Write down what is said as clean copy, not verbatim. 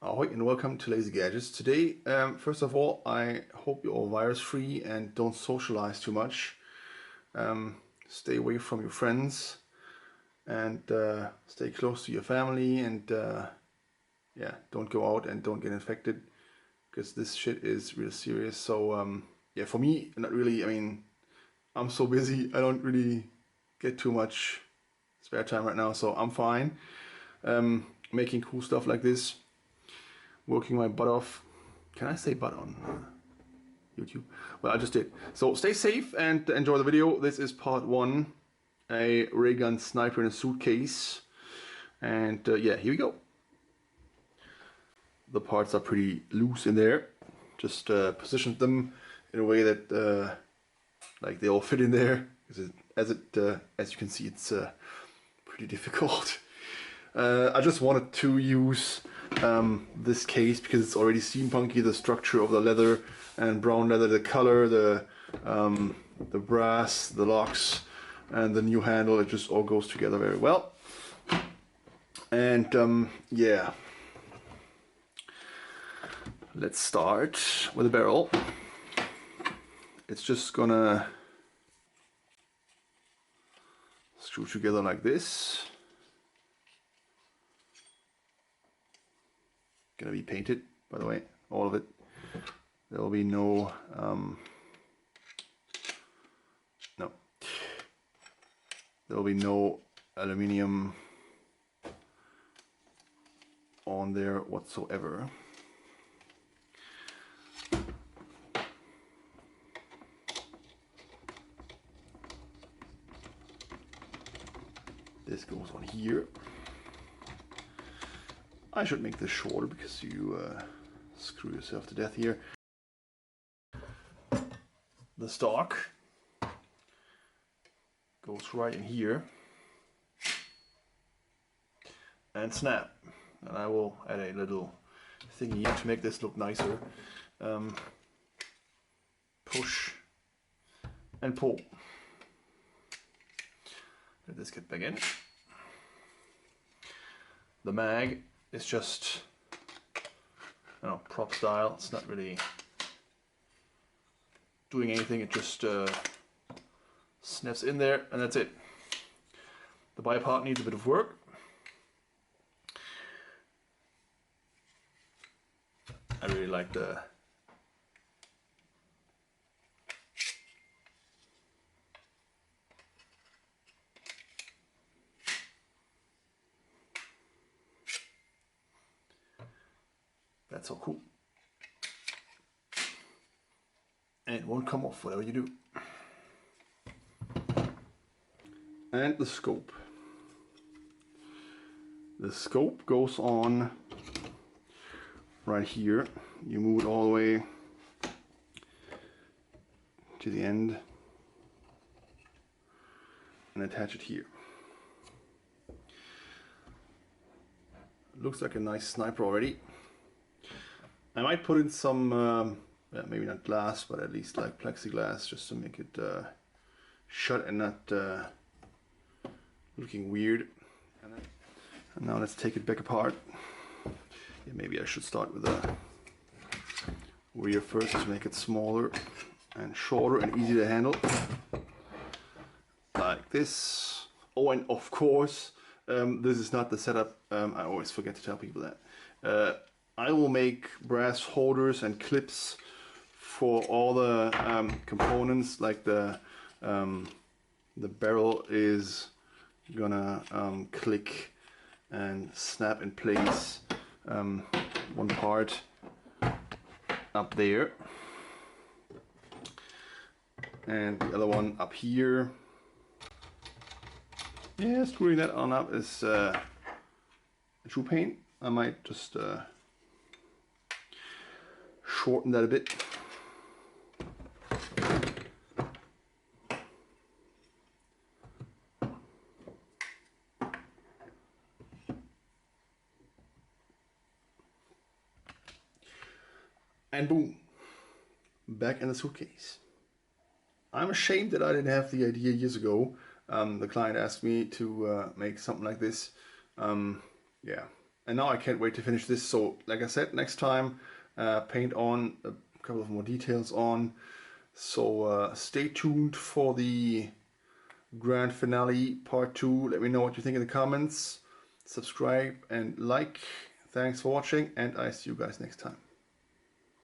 Ahoy and welcome to Lazy Gadgets. Today, first of all, I hope you're all virus free and don't socialize too much. Stay away from your friends and stay close to your family and yeah, don't go out and don't get infected because this shit is real serious. So yeah, for me, not really. I mean, I'm so busy, I don't really get too much spare time right now, so I'm fine. Making cool stuff like this. Working my butt off. Can I say butt on YouTube? Well, I just did. So stay safe and enjoy the video. This is part one, a ray gun sniper in a suitcase. And yeah, here we go. The parts are pretty loose in there. Just positioned them in a way that like they all fit in there. As you can see, it's pretty difficult. I just wanted to use this case because it's already steampunky, the structure of the leather and brown leather, the color, the brass, the locks, and the new handle. It just all goes together very well. And yeah, let's start with a barrel. It's just gonna screw together like this. Gonna be painted, by the way, all of it. There will be no there will be no aluminium on there whatsoever. This goes on here. I should make this shorter because you screw yourself to death here. The stock goes right in here and snap. And I will add a little thingy here to make this look nicer. Push and pull. Let this get back in. The mag is just, prop style. It's not really doing anything. It just snaps in there and that's it. The buy part needs a bit of work. I really like the that's so cool. And it won't come off whatever you do. And the scope. The scope goes on right here. You move it all the way to the end and attach it here. Looks like a nice sniper already. I might put in some, maybe not glass, but at least like plexiglass, just to make it shut and not looking weird. And now let's take it back apart. Yeah, maybe I should start with the rear first to make it smaller and shorter and easy to handle. Like this. Oh, and of course, this is not the setup. I always forget to tell people that. I will make brass holders and clips for all the components. Like the barrel is gonna click and snap in place. One part up there and the other one up here. Yeah, screwing that on up is a true pain. I might just shorten that a bit. And boom, back in the suitcase. I'm ashamed that I didn't have the idea years ago. The client asked me to make something like this. Yeah, And now I can't wait to finish this. So like I said, next time, paint on a couple of more details on. So stay tuned for the grand finale part 2. Let me know what you think in the comments. Subscribe and like. Thanks for watching, and I see you guys next time.